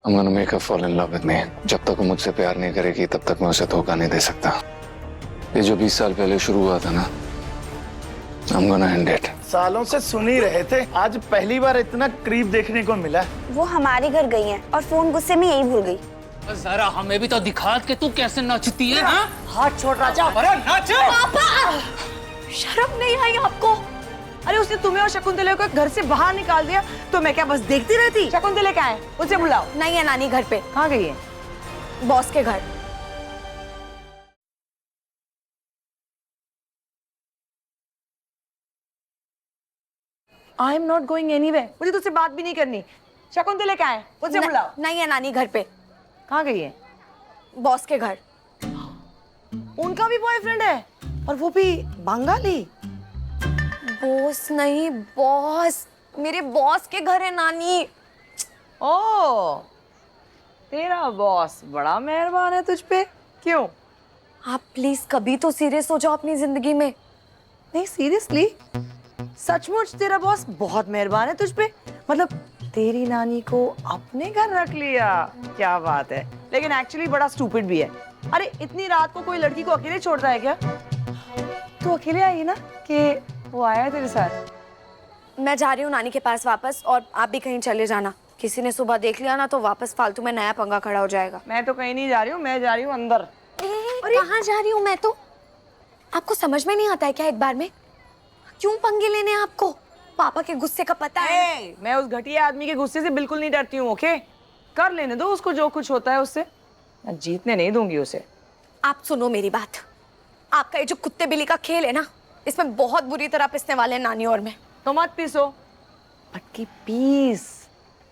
I'm gonna make her fall in love with me. जब तक वो मुझसे प्यार नहीं करेगी तब तक मैं उसे धोखा नहीं दे सकता। ये जो 20 साल पहले शुरू हुआ था ना, I'm gonna end it. सालों से सुन ही रहे थे, आज पहली बार इतना करीब देखने को मिला। वो हमारे घर गई हैं और फोन गुस्से में यही भूल गई। जरा हमें भी तो दिखा कि तू कैसे नाचती है। हाँ? हाथ छोड़ राजा। अरे नाच। पापा, शर्म नहीं आई आपको? अरे उसने तुम्हें और शकुंतला को घर से बाहर निकाल दिया तो मैं क्या बस देखती रहती? शकुंतला कहाँ है? उसे बुलाओ। नहीं है नानी घर पे। कहाँ गई है? बॉस के घर। I am not going anywhere. मुझे तुझसे बात भी नहीं करनी। शकुंतला कहाँ है? उसे बुलाओ। नहीं है नानी घर पे। कहाँ गई है? बॉस के घर। उनका भी बॉयफ्रेंड है और वो भी बंगाली। बॉस नहीं, बॉस। मेरे बॉस के घर है नानी। ओ, तेरा बॉस बड़ा मेहरबान है तुझ पे। क्यों? आप प्लीज कभी तो सीरियस हो जाओ अपनी जिंदगी में। नहीं सीरियसली, सचमुच तेरा बॉस बहुत मेहरबान है तुझ पे। मतलब तेरी नानी को अपने घर रख लिया, क्या बात है। लेकिन एक्चुअली बड़ा स्टूपिड भी है। अरे इतनी रात को कोई लड़की को अकेले छोड़ता है क्या? तू अकेले आई ना कि वो आया है तेरे साथ? मैं जा रही हूँ नानी के पास वापस, और आप भी कहीं चले जाना। किसी ने सुबह देख लिया ना तो वापस फालतू में नया पंगा खड़ा हो जाएगा। मैं तो कहीं नहीं जा रही हूँ, मैं जा रही हूँ अंदर। कहाँ जा रही हूँ मैं तो? आपको समझ में नहीं आता है क्या एक बार में? क्यों पंगे लेने हैं आपको? पापा के गुस्से का पता है। मैं उस घटिया आदमी के गुस्से से बिल्कुल नहीं डरती हूँ। ओके, कर लेने दो उसको जो कुछ होता है उससे। मैं जीतने नहीं दूंगी उसे। आप सुनो मेरी बात। आपका ये जो कुत्ते बिल्ली का खेल है ना, इसमें बहुत बुरी तरह पिसने वाले हैं नानी और मैं। तो मत पीसो, पटकी पीस।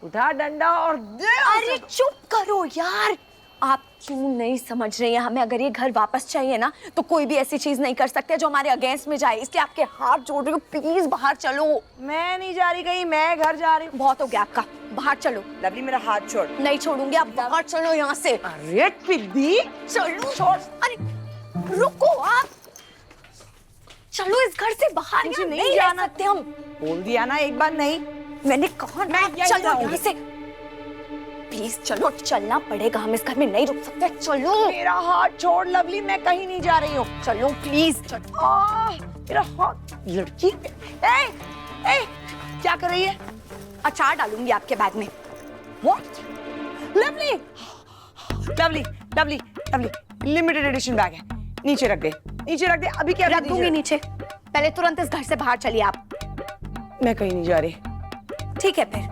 उठा डंडा और दे। अरे चुप करो यार। आप क्यों नहीं समझ रही हैं? हमें अगर ये घर वापस चाहिए ना तो कोई भी ऐसी चीज नहीं कर सकते जो हमारे अगेंस्ट में जाए। इसलिए आपके हाथ जोड़ रही हूँ, प्लीज बाहर चलो। मैं नहीं जा रही कहीं, मैं घर जा रही हूँ। बहुत हो गया आपका, बाहर चलो। लवली मेरा हाथ छोड़। नहीं छोड़ूंगी, आप बाहर चलो यहाँ से। अरे पिद्दी, चलो छोड़। अरे रुको आप, चलो इस घर से बाहर। मुझे यहाँ नहीं नहीं रह जाना। सकते हम। बोल दिया ना एक बार नहीं। मैंने कहा ना, मैं यहीं चलो रहूंगी। यहाँ से। प्लीज चलो, चलना पड़ेगा, हम इस घर में नहीं रुक सकते। चलो मेरा हाथ छोड़ लवली, मैं कहीं नहीं जा रही हूँ। चलो प्लीज चलो। मेरा हाथ। लड़की ए, ए, क्या कर रही है? अचार डालूंगी आपके बैग में। What? Lovely, lovely, lovely, lovely, limited edition bag है। नीचे रख दे, नीचे रख दे। अभी क्या रख दूंगी नीचे। पहले तुरंत इस घर से बाहर चलिए आप। मैं कहीं नहीं जा रही। ठीक है फिर,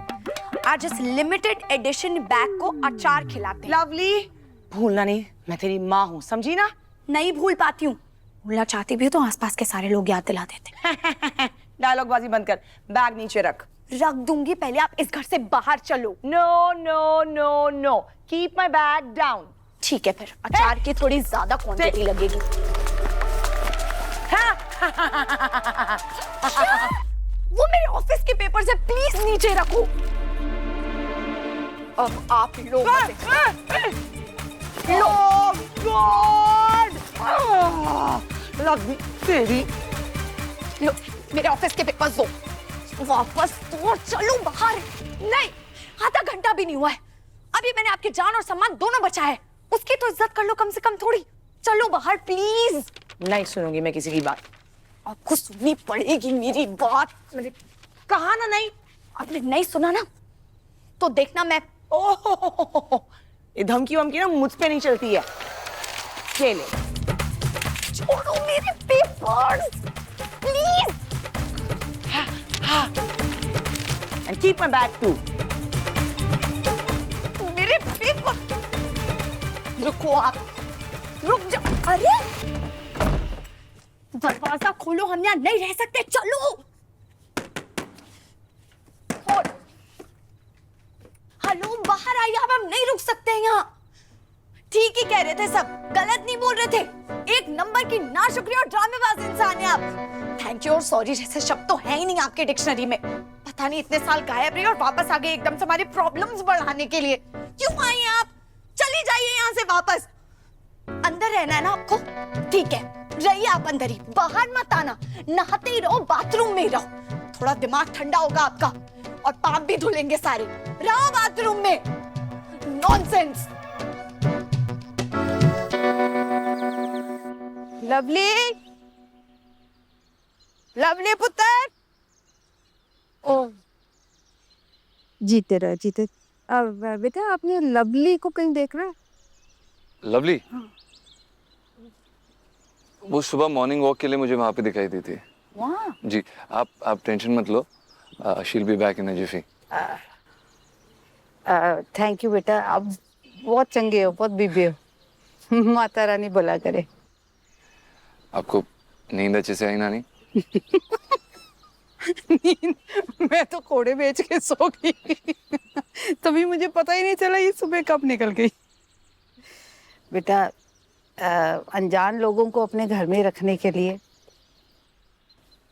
आज इस लिमिटेड एडिशन बैग को अचार खिलाते हैं। लवली, भूलना नहीं, मैं तेरी माँ हूँ, समझी ना? नहीं भूल पाती हूँ। भूलना चाहती भी तो आसपास के सारे लोग याद दिला देते। डायलॉग बाजी बंद कर, बैग नीचे रख। रख दूंगी, पहले आप इस घर से बाहर चलो। No no no no, keep my bag down. ठीक है फिर, अचार की थोड़ी ज्यादा क्वांटिटी लगेगी। वो मेरे ऑफिस के पेपर्स है, प्लीज नीचे रखो। अब आप लोग लवली तेरी। लो मेरे ऑफिस के पेपर्स दो। वापस तो चलो बाहर। नहीं, आधा घंटा भी नहीं हुआ है, अभी मैंने आपकी जान और सम्मान दोनों बचाए हैं। उसकी तो इज्जत कर लो कम से कम थोड़ी। चलो बाहर प्लीज। नहीं सुनूंगी मैं किसी की बात। आपको सुननी पड़ेगी मेरी बात। मैंने कहा ना नहीं। आपने नहीं सुना ना तो देखना मैं। ओह, ये धमकी वमकी ना मुझ पे नहीं चलती है। ये ले। छोड़ो मेरे papers please. And keep my bag too. मेरे पेपर। रुको आप, रुक जाओ। अरे दरवाजा खोलो, हम यहाँ नहीं रह सकते। चलो। और हेलो, बाहर आइए, अब हम नहीं रुक सकते यहाँ। ठीक ही कह रहे थे सब, गलत नहीं बोल रहे थे। एक नंबर की नाशुक्रिया और ड्रामेबाज इंसान है आप। थैंक यू और सॉरी जैसे शब्द तो है ही नहीं आपके डिक्शनरी में। पता नहीं इतने साल गायब रही और वापस आ गए एकदम से हमारी प्रॉब्लम्स बढ़ाने के लिए। क्यों आई आप? चली जाइए यहाँ से वापस। अंदर रहना है ना आपको? ठीक है, रहिए आप अंदर ही, बाहर मत आना। नहाते ही रहो, बाथरूम में ही रहो। थोड़ा दिमाग ठंडा होगा आपका और पाप भी धुलेंगे सारे। रहो बाथरूम में। नॉनसेंस। लवली, लवली पुत्र। ओ जीते रहे जीते। अब बेटा आपने लवली को कहीं देख रहा है? लवली वो सुबह मॉर्निंग वॉक के लिए मुझे वहां पे दिखाई दी थी। वहाँ? जी आप टेंशन मत लो, she'll be back in a jiffy. Thank you बेटा, आप बहुत चंगे हो, बहुत बीबी हो। माता रानी भला करे। आपको नींद अच्छे से आई नानी? मैं तो कोड़े बेच के सो गई। तभी मुझे पता ही नहीं चला ये सुबह कब निकल गई। बेटा अनजान लोगों को अपने घर में रखने के लिए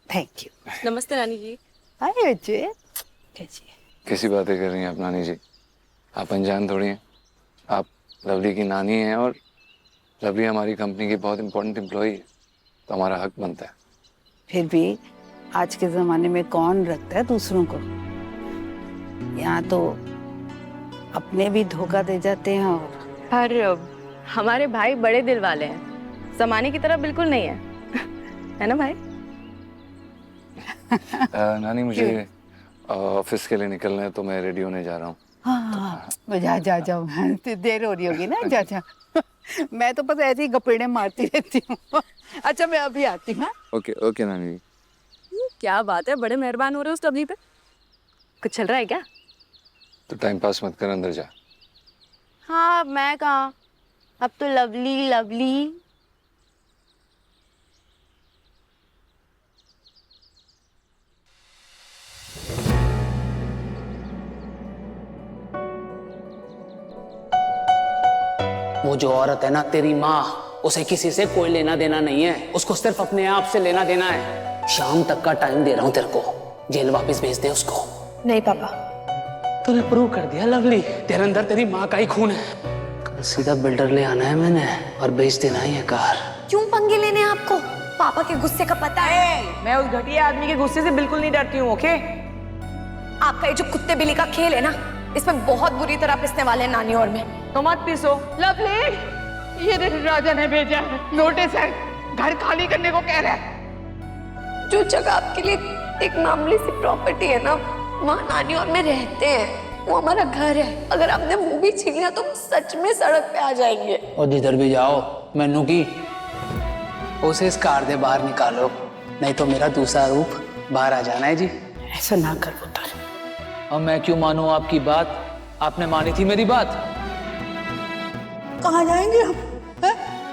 थैंक यू। नमस्ते नानी जी। हाय बच्चे, कैसी है? कैसी बातें कर रही हैं आप नानी जी? आप अनजान थोड़ी हैं, आप लवली की नानी हैं और लवली हमारी कंपनी की बहुत इंपॉर्टेंट एम्प्लॉई है, तो हमारा हक बनता है। फिर भी आज के जमाने में कौन रखता है दूसरों को? यहाँ तो अपने भी धोखा दे जाते हैं। और पर हमारे भाई बड़े दिल वाले हैं, जमाने की तरह बिल्कुल नहीं है। है ना भाई? नानी मुझे ऑफिस के लिए निकलना है तो मैं रेडी होने जा रहा हूँ। हाँ, जा जाओ, देर हो रही होगी ना, जा। मैं तो बस ऐसे ही गपेड़े मारती रहती हूँ। अच्छा मैं अभी आती हूँ। ओके नानी जी। क्या बात है, बड़े मेहरबान हो रहे हो उस लवली पे। कुछ चल रहा है क्या? तो टाइम पास मत कर, अंदर जा। हाँ मैं कहाँ, अब तो लवली लवली। वो जो औरत है ना तेरी माँ, उसे किसी से कोई लेना देना नहीं है, उसको सिर्फ अपने आप से लेना देना है। शाम तक का टाइम दे रहा हूँ तेरे को, जेल वापस भेज दे उसको। नहीं पापा, तूने प्रूव कर दिया लवली, तेरे अंदर तेरी माँ का ही खून है। कल सीधा बिल्डर ले आना है मैंने और बेच देना है ये कार। क्यों पंगे लेने हैं आपको? पापा के गुस्से का पता है। मैं उस घटिया आदमी के गुस्से से बिल्कुल नहीं डरती हूँ। ओके, आपका ये जो कुत्ते बिल्ली का खेल है ना, इसमें बहुत बुरी तरह पिसने वाले हैं नानी और मैं। तो मत पीसो। लवली, ये राजा ने भेजा है, नोटिस है, घर खाली करने को कह रहा है। जो जगह आपके लिए एक मामूली सी प्रॉपर्टी है ना, वहाँ नानी और मैं रहते हैं, वो हमारा घर है। अगर आपने मुंह भी छीन लिया तो सच में सड़क पे आ जाएंगे। और जिधर भी जाओ मैनू की उसे इस कार से बाहर निकालो, नहीं तो मेरा दूसरा रूप बाहर आ जाना है जी। ऐसा ना कर पुत्र। और मैं क्यों मानूं आपकी बात? आपने मानी थी मेरी बात। कहाँ जाएंगे हम?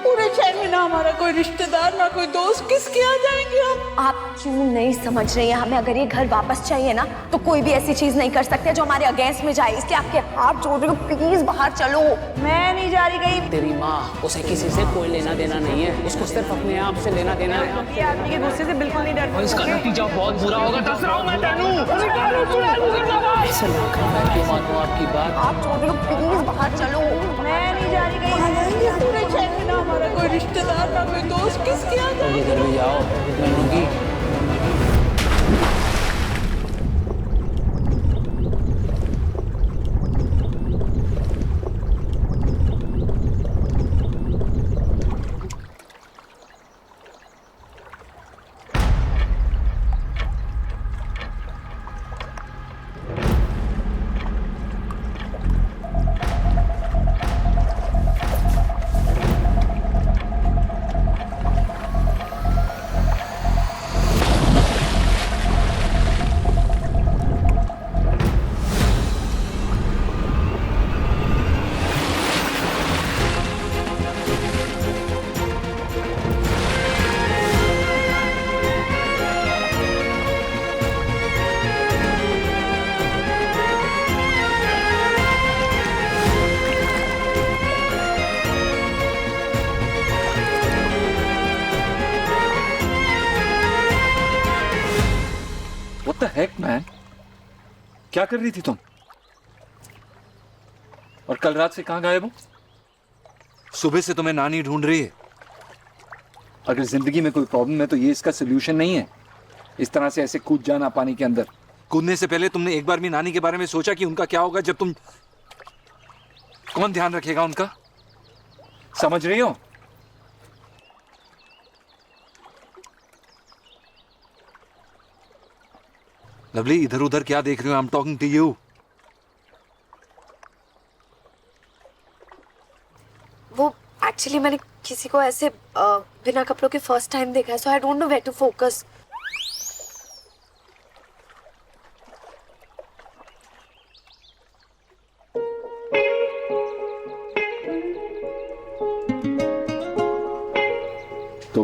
पूरे शहर में ना हमारा कोई रिश्तेदार ना कोई दोस्त, किसके यहाँ जाएंगे हम? आप क्यों नहीं समझ रही हैं? हमें अगर ये घर वापस चाहिए ना, तो कोई भी ऐसी चीज नहीं कर सकते जो हमारे अगेंस्ट में जाए। इसलिए आपके हाथ जोड़ रही हूँ, प्लीज बाहर चलो। मैं नहीं जा रही कहीं। तेरी माँ, उसे किसी से कोई लेना देना नहीं है, उसको सिर्फ अपने आप से लेना देना है। ये आदमी के गुस्से से बिल्कुल नहीं डरती। इसका नतीजा बहुत बुरा होगा, डस रहा हूँ मैं तेनू। ऐसा ना कर। मैं क्यों मानूं आपकी बात? आप जोड़ रही हूँ, प्लीज बाहर चलो। मैं नहीं जा रही कहीं। कहाँ जाएंगे? पूरे शहर में ना हमारा कोई रिश्तेदार ना कोई दोस्त, किसके यहाँ और जिधर भी जाओ मैनू की What the heck, man? क्या कर रही थी तुम? और कल रात से कहां गायब हो? सुबह से तुम्हें नानी ढूंढ रही है। अगर जिंदगी में कोई प्रॉब्लम है तो ये इसका सोल्यूशन नहीं है, इस तरह से ऐसे कूद जाना पानी के अंदर। कूदने से पहले तुमने एक बार भी नानी के बारे में सोचा कि उनका क्या होगा जब तुम कौन ध्यान रखेगा उनका? समझ रही हो? लवली, इधर उधर क्या देख रही हो? I am talking to you. वो एक्चुअली मैंने किसी को ऐसे बिना कपड़ों के फर्स्ट टाइम देखा है, so I don't know where to focus. तो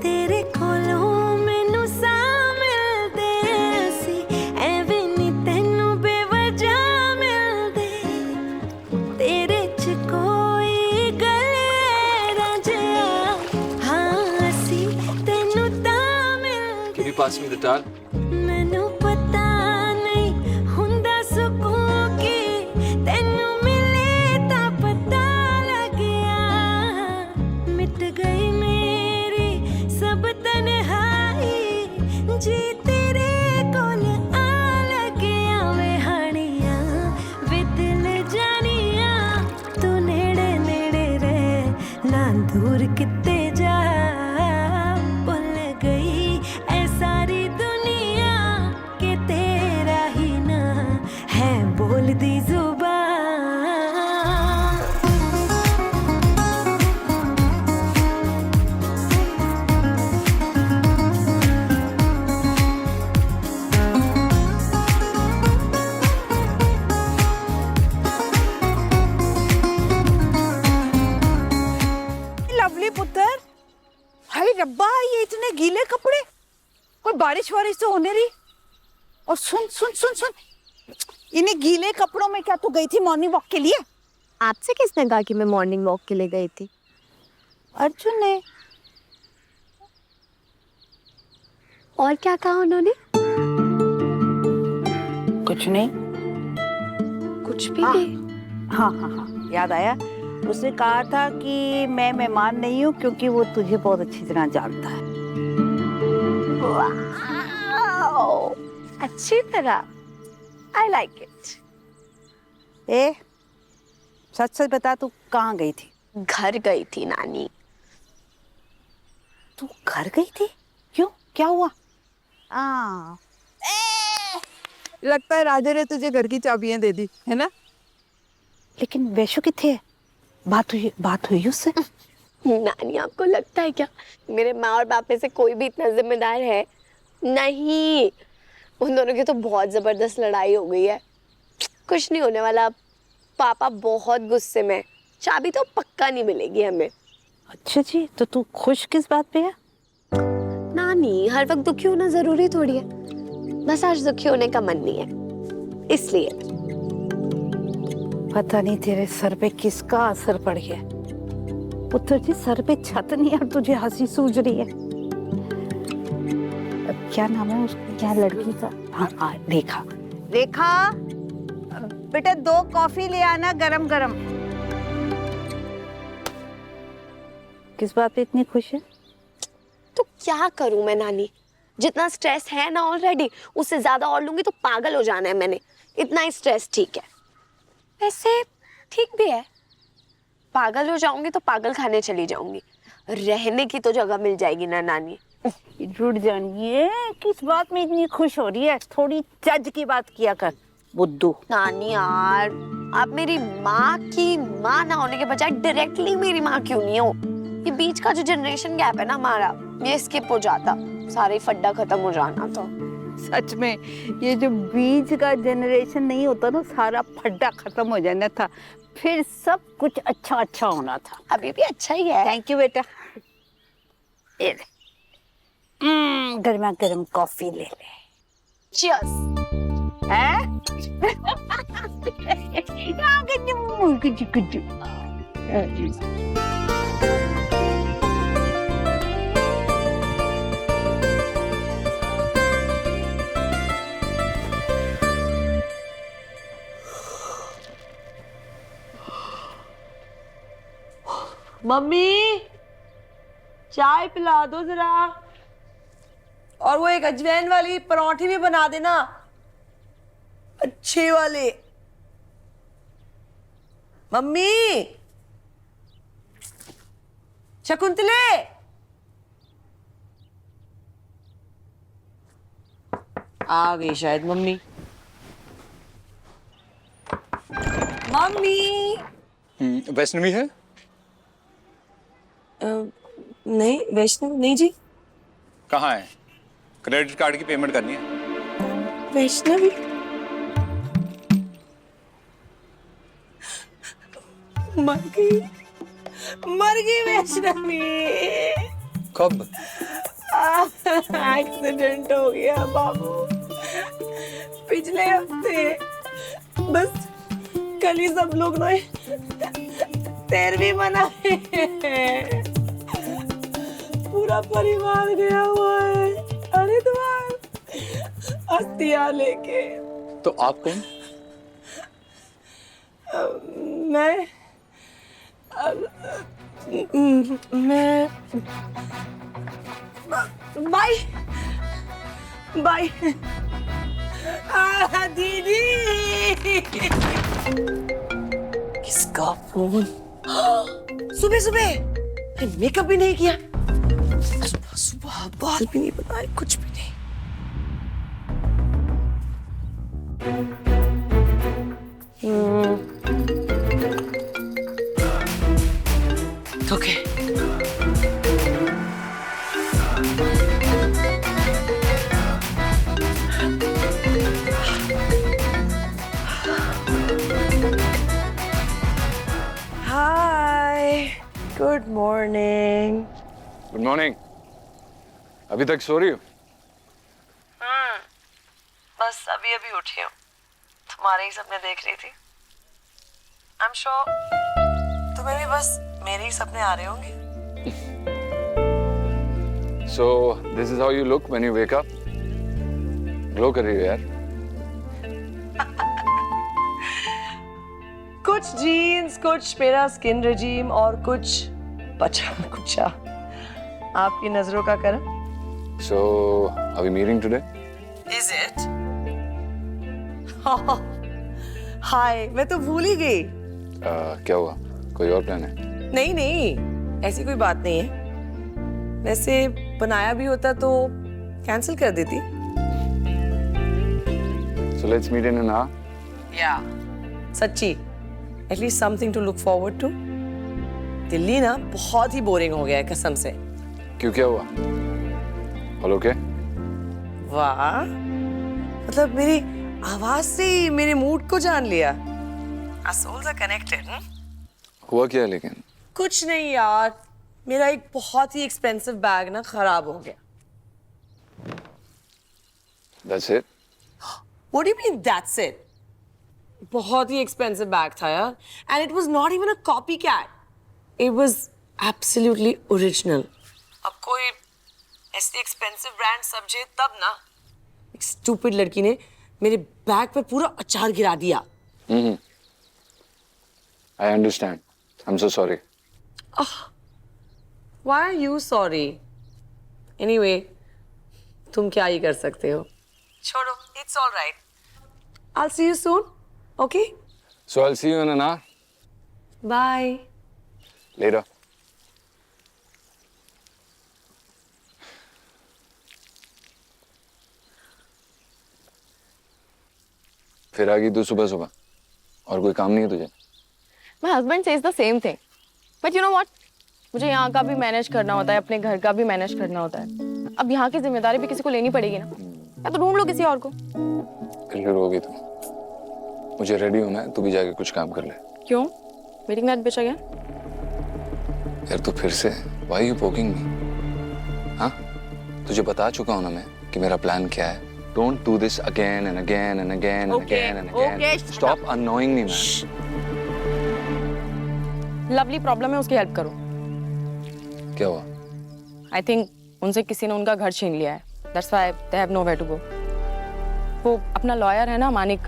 तेरे कोलों मैनू सा मिलदे सी, एवें नी तैनू बेवजह मिलदे, तेरे च कोई गल रजिया, हाँ असी तैनू तां मिलदे। Can you pass me the towel? मैनू पता नहीं हुंदा सुकून की, तैनू मिले तां पता लग गया, मिट गई मेरी सब तन्हाई, जी तेरे कोल आ लगिया वे हानिया, वे दिल जानिया, तू नेड़े नेड़े रह ना दूर किते जा, भुल गई ऐ सारी दुनिया के तेरा ही ना है बोलदी जुबान। लवली पुत्र, हाय रब्बा, ये इतने गीले कपड़े, कोई बारिश वारिश तो होने रही। और सुन सुन सुन सुन, इन्हें गीले कपड़ों में क्या तू गई थी मॉर्निंग वॉक के लिए? आपसे किसने कहा कि मैं मॉर्निंग वॉक के लिए गई थी? अर्जुन ने। और क्या कहा उन्होंने? कुछ नहीं। कुछ भी हाँ। नहीं। हाँ हाँ हाँ, याद आया। उसने कहा था कि मैं मेहमान नहीं हूँ क्योंकि वो तुझे बहुत अच्छी तरह जानता है। वाओ, अच्छी तरह। I like it. ए, सच सच बता, तू कहाँ गई थी? घर गई थी नानी। तू घर गई थी? क्यों, क्या हुआ? लगता है राजा ने तुझे घर की चाबियां दे दी है ना? लेकिन वैशु किथे है? बात हुई उससे? नानी, आपको लगता है क्या मेरे माँ और बाप में से कोई भी इतना जिम्मेदार है? नहीं, उन दोनों की तो बहुत जबरदस्त लड़ाई हो गई है। कुछ नहीं होने वाला। पापा बहुत गुस्से में, चाबी तो पक्का नहीं मिलेगी हमें। अच्छा जी, तो तू खुश किस बात पे है? नानी, हर वक्त दुखी होना जरूरी थोड़ी है। बस आज दुखी होने का मन नहीं है, इसलिए। पता नहीं तेरे सर पे किसका असर पड़ गया। पुत्र जी, सर पे छत नहीं और तुझे हंसी सूझ रही है। अब क्या नाम है उसका, क्या लड़की का? हाँ हाँ, रेखा। रेखा बेटा, 2 कॉफी ले आना गरम गरम। किस बात पे इतनी खुश है? तो क्या करूं मैं नानी, जितना स्ट्रेस है ना ऑलरेडी, उससे ज्यादा और लूंगी तो पागल हो जाना है मैंने। इतना ही स्ट्रेस ठीक है। वैसे ठीक भी है, पागल हो जाऊंगी तो पागल खाने चली जाऊंगी, रहने की तो जगह मिल जाएगी ना नानी। रुट जानिए, किस बात में इतनी खुश हो रही है? थोड़ी चज की बात किया कर बुद्धू। नानी यार, आप मेरी माँ की माँ ना होने के बजाय डायरेक्टली मेरी माँ क्यों नहीं हो? ये बीच का जो जनरेशन गैप है ना हमारा, ये स्किप हो जाता, सारे फड्डा खत्म हो जाना था। सच में, ये जो बीच का जनरेशन नहीं होता ना, सारा फड्डा खत्म हो जाना था, फिर सब कुछ अच्छा अच्छा होना था। अभी भी अच्छा ही है। थैंक यू बेटा। ये ले, गर्मा गर्म कॉफी ले ले। Cheers। हैं? कुछ कुछ। मम्मी, चाय पिला दो जरा, और वो एक अजवाइन वाली पराठे भी बना देना, अच्छे वाले। मम्मी, शकुंतले, आ गई शायद मम्मी। मम्मी। वैष्णवी है? नहीं वैष्णव नहीं जी। कहाँ है? क्रेडिट कार्ड की पेमेंट करनी है। वैष्णवी मर गई वैष्णवी। कब? एक्सीडेंट हो गया बाबू, पिछले हफ्ते। बस कल ही सब लोग ना 13वीं मनाए। पूरा परिवार गया हुआ है हरिद्वार अस्थियां लेके। तो आप कौन? मैं बाय बाय दीदी। किसका फोन? सुबह सुबह मेकअप भी नहीं किया, सुबह सुबह बाल भी नहीं बनाए, कुछ भी नहीं। Okay hi, good morning. Good morning. अभी तक सो रही हो? बस अभी अभी उठी हूँ, तुम्हारे ही सपने देख रही थी। आई एम श्योर तुम्हें भी बस मेरे ही सपने आ रहे होंगे। So this is how you look when you wake up? Glow कर रही हो यार। कुछ जीन्स, कुछ मेरा स्किन रेजीम और कुछ बचा कुचा आपकी नजरों का करम। So are we meeting today? Is it? हाय, मैं तो भूल ही गई। क्या हुआ? कोई और प्लान है? नहीं नहीं, ऐसी कोई बात नहीं है। वैसे बनाया भी होता तो कैंसिल कर देती। So let's meet in an hour. या सच्ची, at least something to look forward to. Delhi ना बहुत ही बोरिंग हो गया है कसम से। क्यों, क्या हुआ? All okay? वाह, मतलब मेरी आवाज से ही मेरे मूड को जान लिया। Our souls are connected, हुआ क्या लेकिन? कुछ नहीं यार, मेरा एक बहुत ही एक्सपेंसिव बैग ना खराब हो गया। That's it? What do you mean that's it? बहुत ही एक्सपेंसिव बैग था यार, and it was not even a copycat. It was absolutely original. अब कोई ऐसे एक्सपेंसिव ब्रांड समझे तब ना। एक स्टूपिड लड़की ने मेरे बैग पे पूरा अचार गिरा दिया। I understand. I'm so sorry. Why are you sorry? Anyway, तुम क्या ही कर सकते हो? छोड़ो, it's all right. I'll see you soon. Okay? So I'll see you in an hour. Bye. Later. फिर आ गई तू सुबह सुबह, और कोई काम नहीं है तुझे? My husband says the same thing. But you know what? मुझे यहाँ का भी मैनेज करना होता है, अपने घर का भी मैनेज करना होता है। अब यहाँ की जिम्मेदारी भी किसी को लेनी पड़ेगी ना, या तो ढूंढ लो किसी और को। फिर होगी तू। मुझे रेडी होना है, तू भी जाके कुछ काम कर ले। क्यों? Meeting that bitch again? यार तू फिर से why you poking me? हाँ? तुझे बता चुका हूँ ना मैं कि मेरा प्लान क्या है। Don't do this again and again and again and again and again. Okay, Stop annoying me, man. Lovely problem है, उसकी हेल्प करो। क्या हुआ? आई थिंक उनसे किसी ने उनका घर छीन लिया है। That's why they have nowhere to go. वो अपना लॉयर है ना मानिक,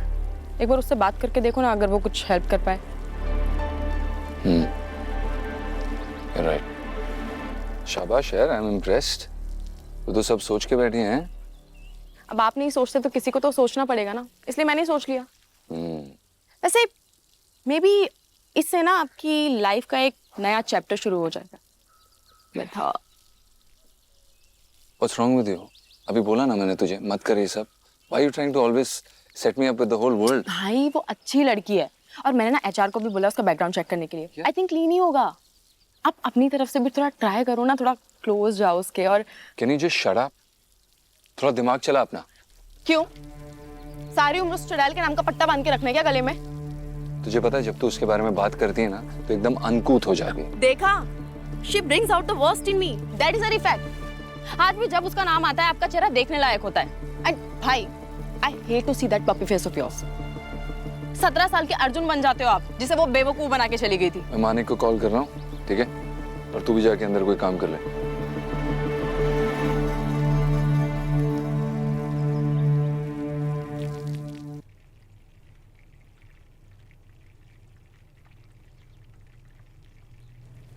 एक बार उससे बात करके देखो ना, अगर वो कुछ हेल्प कर पाए। You're right. शाबाश यार, I'm impressed. तू तो सब सोच के बैठी हैं। अब आप नहीं सोचते तो किसी को तो सोचना पड़ेगा ना, इसलिए मैंने सोच लिया। वैसे मे बी इससे ना आपकी लाइफ का एक नया चैप्टर शुरू हो जाएगा। बेटा What's wrong with you? अभी बोला ना मैंने तुझे मत कर ये सब। Why are you trying to always set me up with the whole world? भाई वो अच्छी लड़की है और मैंने ना एचआर को भी बोला उसका बैकग्राउंड चेक करने के लिए। आई थिंक क्लीन ही होगा। आप अपनी तरफ से भी थोड़ा ट्राई करो ना, थोड़ा क्लोज जाओ उसके। और Can you just shut up? थोड़ा दिमाग चला अपना। क्यों सारी उम्र उस चुड़ैल के नाम का पट्टा बांध के रखना है क्या गले में? तुझे पता है जब तू उसके बारे में बात करती है ना तो एकदम अनकूथ हो जाती है। देखा, she brings out the worst in me. That is very fact. आज भी जब उसका नाम आता है आपका चेहरा देखने लायक होता है। And भाई, I hate to see that puppy face of yours. 17 साल के अर्जुन बन जाते हो आप, जिसे वो बेवकूफ बना के चली गई थी। मैं मानिक को कॉल कर रहा हूँ, ठीक है? और तू भी जाके अंदर कोई काम कर ले।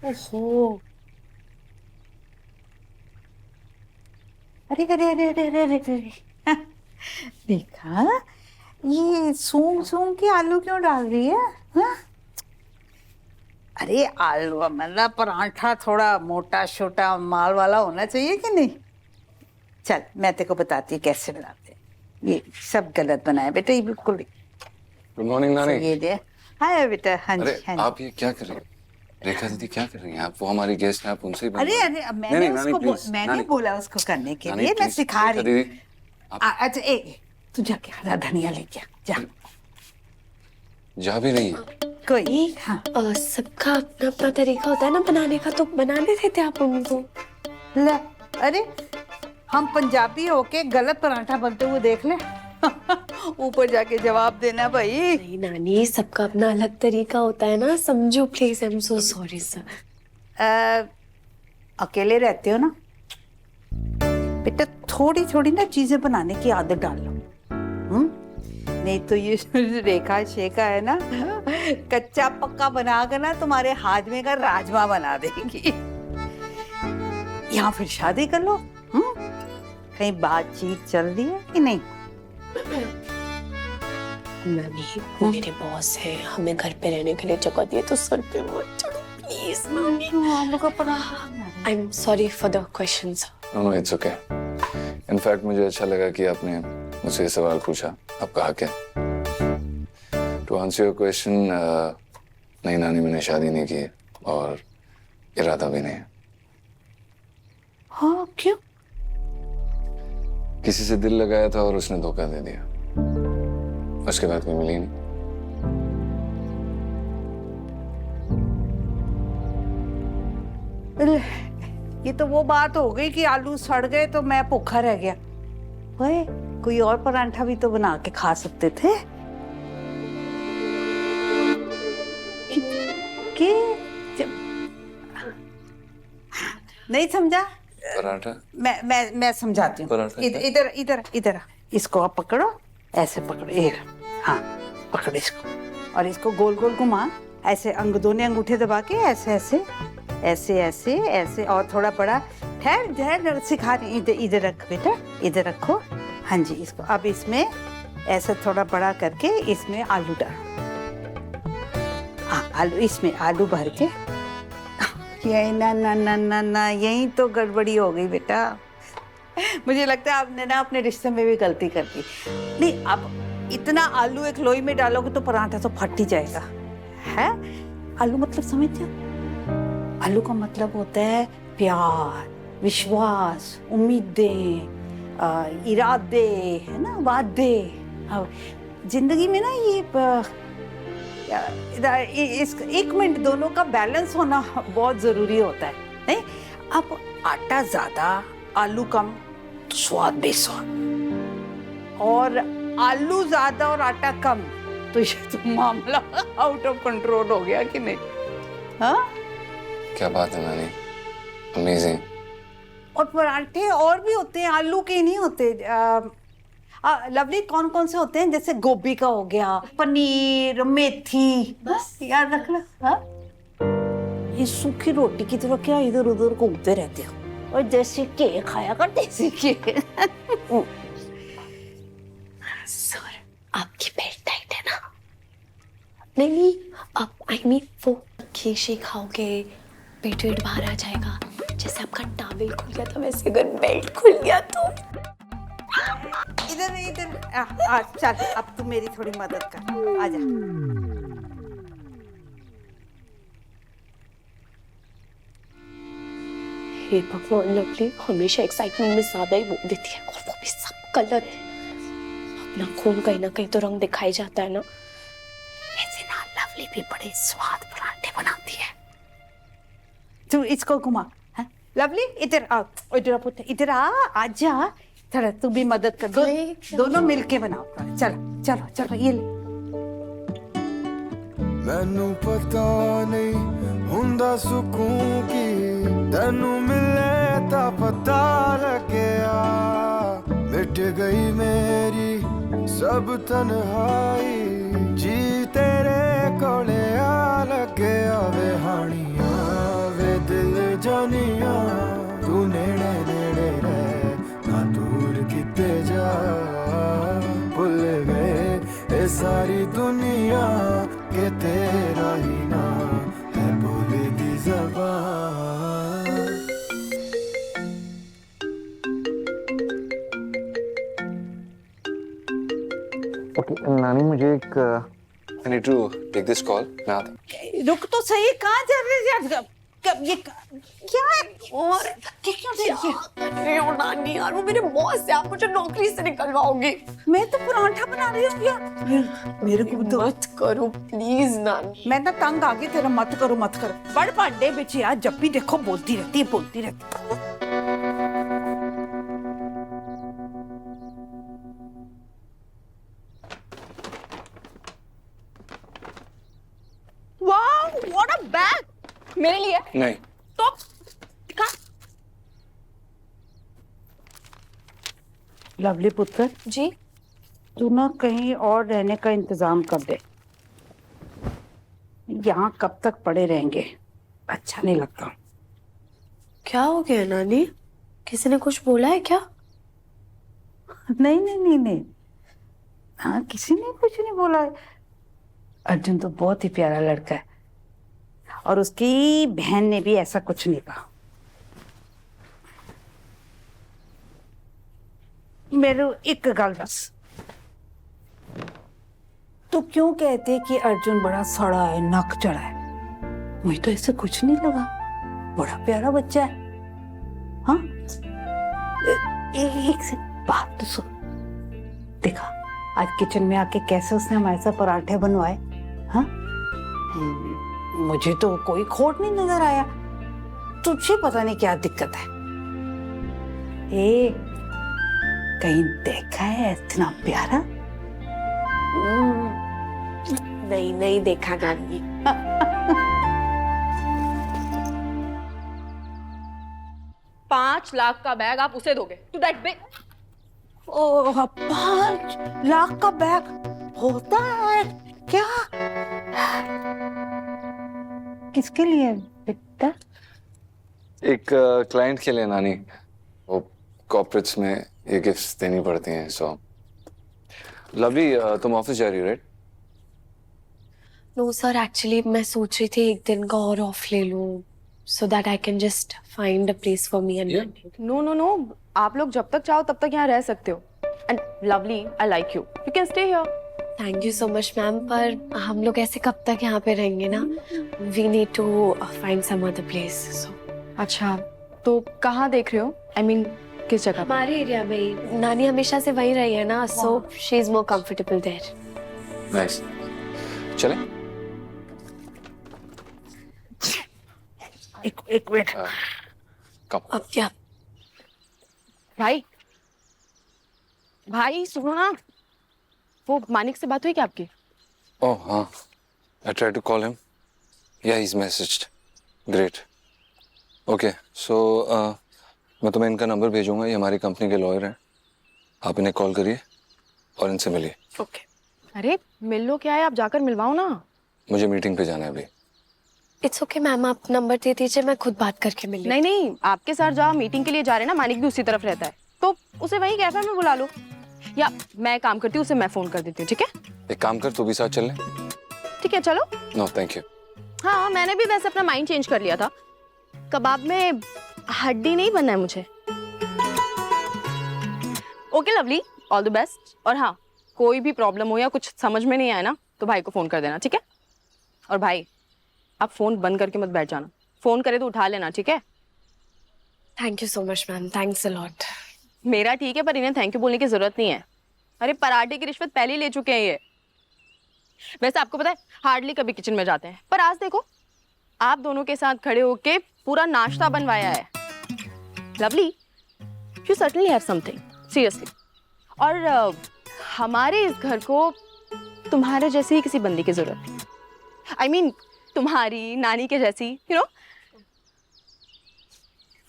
ओहो, अरे अरे अरे अरे अरे अरे अरे देखा, ये सूंघ सूंघ के आलू क्यों डाल रही है? हाँ? अरे आलू मतलब परांठा थोड़ा मोटा छोटा माल वाला होना चाहिए कि नहीं? चल मैं तेरे को बताती हूँ कैसे बनाते हैं। ये सब गलत बनाया बेटा, ये बिल्कुल। गुड मॉर्निंग नानी। ये दे। हाय बेटा। हाँ जी, अरे हाँ जी। आप ये क्या कर रही हैं? रेखा दीदी क्या कर रही हैं आप? वो हमारी गेस्ट हैं, आप उनसे ही अरे अरे मैंने बोला उसको करने के लिए, मैं सिखा रही हूँ। अच्छा तू जाके हरा धनिया लेके आ जा। जा भी रही है कोई। हाँ सबका अपना अपना तरीका होता है ना बनाने का, तो बनाने देते आप उनको। ले, अरे हम पंजाबी होके गलत पराठा बनते हुए देख ले। ऊपर जाके जवाब देना भाई। नहीं नानी, सबका अपना अलग तरीका होता है ना, समझो please. I am so sorry sir. अकेले रहते हो ना बेटा, थोड़ी थोड़ी ना चीजें बनाने की आदत डाल लो। नहीं तो ये रेखा शेखा है ना, कच्चा पक्का बनाकर ना तुम्हारे हाजमे का राजमा बना देगी। यहाँ फिर शादी कर लो। कहीं बातचीत चल रही है कि नहीं? नानी वो मेरे बॉस है, हमें घर पे रहने के लिए जगह दिए, तो सर पे मत चढ़ो प्लीज नानी। I am sorry for the questions. No it's okay. In fact मुझे अच्छा लगा कि आपने मुझसे ये सवाल पूछा। आपका हक है। टू आंसर योर क्वेश्चन, नहीं नानी मैंने शादी नहीं की और इरादा भी नहीं है। हाँ क्यों? किसी से दिल लगाया था और उसने धोखा दे दिया, उसके बाद कोई मिली नहीं। ये तो वो बात हो गई कि आलू सड़ गए तो मैं भूखा रह गया। ओए, कोई और परांठा भी तो बना के खा सकते थे। कि नहीं समझा? पराठा मैं समझाती हूँ। पराठा इधर इधर इधर, इसको आप पकड़ो, ऐसे पकड़ो, ये हाँ पकड़ो इसको, और इसको गोल गोल घुमा, ऐसे दोनों अंगूठे दबा के ऐसे ऐसे ऐसे ऐसे ऐसे, और थोड़ा बड़ा। ठहर ठहर सिखा रही। इधर रख बेटा, इधर रखो। हाँ जी, इसको अब इसमें ऐसे थोड़ा बड़ा करके इसमें आलू डालो। हाँ आलू, इसमें आलू भर के। यही ना ना ना ना ना, यही तो गड़बड़ी हो गई बेटा। मुझे लगता है आपने ना अपने रिश्ते में भी गलती कर दी। नहीं, अब इतना आलू एक लोई में डालोगे तो पराठा तो फट ही जाएगा। है आलू मतलब समझते हो? आलू का मतलब होता है प्यार, विश्वास, उम्मीदें, इरादे, है ना, वादे। जिंदगी में ना ये एक मिनट, दोनों का बैलेंस होना बहुत जरूरी होता है। नहीं, अब आटा ज्यादा आलू कम तो स्वाद बेस्वाद, और आलू ज्यादा और आटा कम तो ये तो मामला आउट ऑफ कंट्रोल हो गया कि नहीं? हाँ क्या बात है नानी, अमेजिंग। और पराठे और भी होते हैं, आलू के नहीं होते। लवली, कौन कौन से होते हैं? जैसे गोभी का हो गया, पनीर, मेथी, बस याद रखना। हाँ, ये सूखी रोटी की तरह क्या इधर उधर घूमते रहते हो, और जैसे के खाया कर देसी के। सर आपकी बेल्ट टाइट है ना? नहीं नहीं, अब आई मीन वो खीशी खाओगे, पेट वेट बाहर आ जाएगा। जैसे आपका टावल खुल गया था वैसे अगर बेल्ट खुल गया तो। इधर चल, अब तू मेरी थोड़ी मदद कर, आजा। हे भगवान, लवली हमेशा एक्साइटमेंट में ज्यादा ही बोल देती है, और वो भी सब गलत। अपना खून कहीं ना कहीं तो रंग दिखाई जाता है ना। ऐसे ना लवली भी बड़े स्वाद पराठे बनाती है। तू इसको घुमा। हाँ? लवली इधर आ, इधर आ पुत्र, इधर आ, आजा। चलो तू भी मदद कर, दोनों मिलके बनाओ। चलो चलो चलो, ये ले। मैनू पता नहीं हुंदा सुकून की तैनू मिले ता पता लग्या। मिट गई मेरी सब तन्हाई, जी तेरे कोले आ लग्या। वे हानिया वे दिल जानिया, तू नेड़े नेड़े रह ना दूर किते जा। भुल गए ये सारी दुनिया के तेरा ही ना है बोले दी ज़बान। ओके नानी, मुझे एक I need to take this call, मैं आता हूँ। रुक तो सही, कहाँ जा रहे हैं? ये क्या है? और क्या कर रहे हो नानी यार, वो मेरे बॉस है, आप मुझे नौकरी से निकलवाओगे। मैं तो पराठा बना रही हूँ यार। मेरे को तो मत करो प्लीज नानी। मैं ना तंग आ गई तेरा, मत करो मत करो। बड़ पाड्डे बेची यार, जब भी देखो बोलती रहती है, बोलती रहती है। Wow, what a bag! मेरे लिए? नहीं। तो दिखा। लवली पुत्र जी तू ना कहीं और रहने का इंतजाम कर दे। यहाँ कब तक पड़े रहेंगे, अच्छा नहीं लगता। क्या हो गया नानी, किसी ने कुछ बोला है क्या? नहीं नहीं नहीं नहीं, हाँ किसी ने कुछ नहीं बोला है। अर्जुन तो बहुत ही प्यारा लड़का है, और उसकी बहन ने भी ऐसा कुछ नहीं कहा। मेरे एक गल बस, तो क्यों कहते कि अर्जुन बड़ा सड़ा है, नक चढ़ा है? मुझे तो ऐसे कुछ नहीं लगा, बड़ा प्यारा बच्चा है। हाँ एक से बात तो सुन, देखा आज किचन में आके कैसे उसने हमारे साथ पराठे बनवाए। हाँ मुझे तो कोई खोट नहीं नजर आया, तुझे पता नहीं क्या दिक्कत है। ए कहीं देखा है इतना प्यारा? नहीं नहीं देखा नानी। $5 लाख का बैग आप उसे दोगे? To that big? Oh 5 lakh का बैग होता है क्या? किसके लिए बेटा? एक क्लाइंट के लिए नानी, वो कॉर्पोरेट्स में ये गिफ्ट्स देनी पड़ती हैं। सो लवली, तुम ऑफिस जा रही हो राइट? नो सर, एक्चुअली मैं सोच रही थी एक दिन का और ऑफ ले लूं, so that I can just find a place for me and Yeah. No no no, आप लोग जब तक चाहो तब तक यहाँ रह सकते हो। And lovely, I like you, you can stay here. Thank you so much ma'am, पर हम लोग ऐसे कब तक यहाँ पे रहेंगे ना? We need to find some other place. So अच्छा, तो कहाँ देख रहे हो? आई मीन किस जगह पे? हमारे एरिया में ही, नानी हमेशा से वहीं रही है ना, so she is more comfortable there. Nice, चलें? एक मिनट, कम। अब क्या? भाई भाई सुनो ना, वो मानिक से बात हुई क्या आपकी? ओह हाँ, I tried to call him. Yeah, he's messaged. Great. Okay, so मैं तुम्हें इनका नंबर भेजूंगा, ये हमारी कंपनी के लॉयर हैं। आप इन्हें कॉल करिए और इनसे मिलिए। ओके। अरे मिल लो क्या है, आप जाकर मिलवाओ ना। मुझे मीटिंग पे जाना है अभी। इट्स ओके मैम, आप नंबर दे दीजिए, मैं खुद बात करके मिलूंगी। नहीं नहीं, आपके साथ जहाँ मीटिंग के लिए जा रहे हैं ना, मानिक भी उसी तरफ रहता है, तो उसे वही कैफे में बुला लो। या मैं काम करती हूँ, उसे मैं फोन कर देती हूँ, ठीक है? एक काम कर, तू भी साथ चल ले। ठीक है चलो। No thank you. हाँ मैंने भी वैसे अपना माइंड चेंज कर लिया था, कबाब में हड्डी नहीं बनना है मुझे। Okay lovely, all the best. और हाँ, कोई भी प्रॉब्लम हो या कुछ समझ में नहीं आया ना तो भाई को फोन कर देना, ठीक है? और भाई आप फोन बंद करके मत बैठ जाना, फोन करे तो उठा लेना, ठीक है? Thank you so much ma'am, thanks a lot. मेरा ठीक है, पर इन्हें थैंक यू बोलने की जरूरत नहीं है। अरे पराठे की रिश्वत पहले ही ले चुके हैं ये। वैसे आपको पता है हार्डली कभी किचन में जाते हैं, पर आज देखो आप दोनों के साथ खड़े होके पूरा नाश्ता बनवाया है। Lovely, you certainly have something, seriously. और हमारे इस घर को तुम्हारे जैसी ही किसी बंदी की जरूरत है। आई मीन तुम्हारी नानी के जैसी, you know.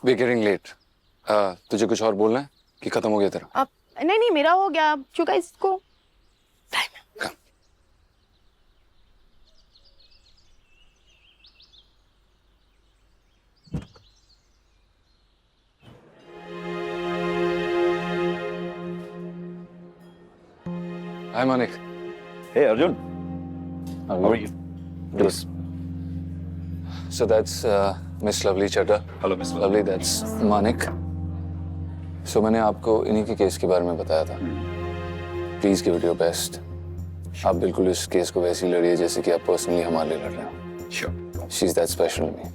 We getting late. तुझे कुछ और बोलना है कि खत्म हो गया तेरा? अब नहीं मेरा हो गया, यू गाइस को Hi Manik. Hey Arjun. How How are you? Good. So that's Miss Lovely Chadha. Hello, Miss Lovely, that's Manik. So मैंने आपको इन्हीं के केस के बारे में बताया था। Please give it your best. आप बिल्कुल इस केस को वैसे ही लड़िए जैसे कि आप पर्सनली हमारे लिए लड़ रहे हो। Sure. She's that special to me.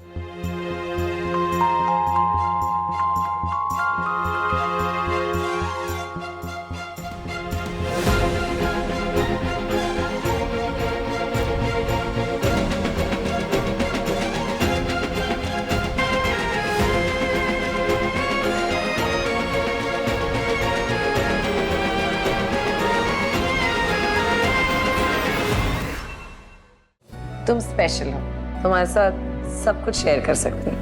तुम स्पेशल हो, तुम्हारे साथ सब कुछ शेयर कर सकती हूँ।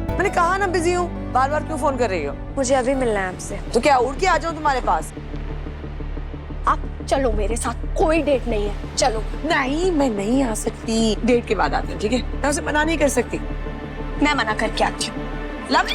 मैंने कहा ना बिजी हूँ, बार बार क्यों फोन कर रही हो? मुझे अभी मिलना है आपसे। तो क्या उड़ के आ जाऊँ तुम्हारे पास? आप चलो मेरे साथ, कोई डेट नहीं है, चलो। नहीं, मैं नहीं आ सकती। डेट के बाद आते हैं, ठीक है? मैं उसे मना नहीं कर सकती। मैं मना करके आती हूँ। लव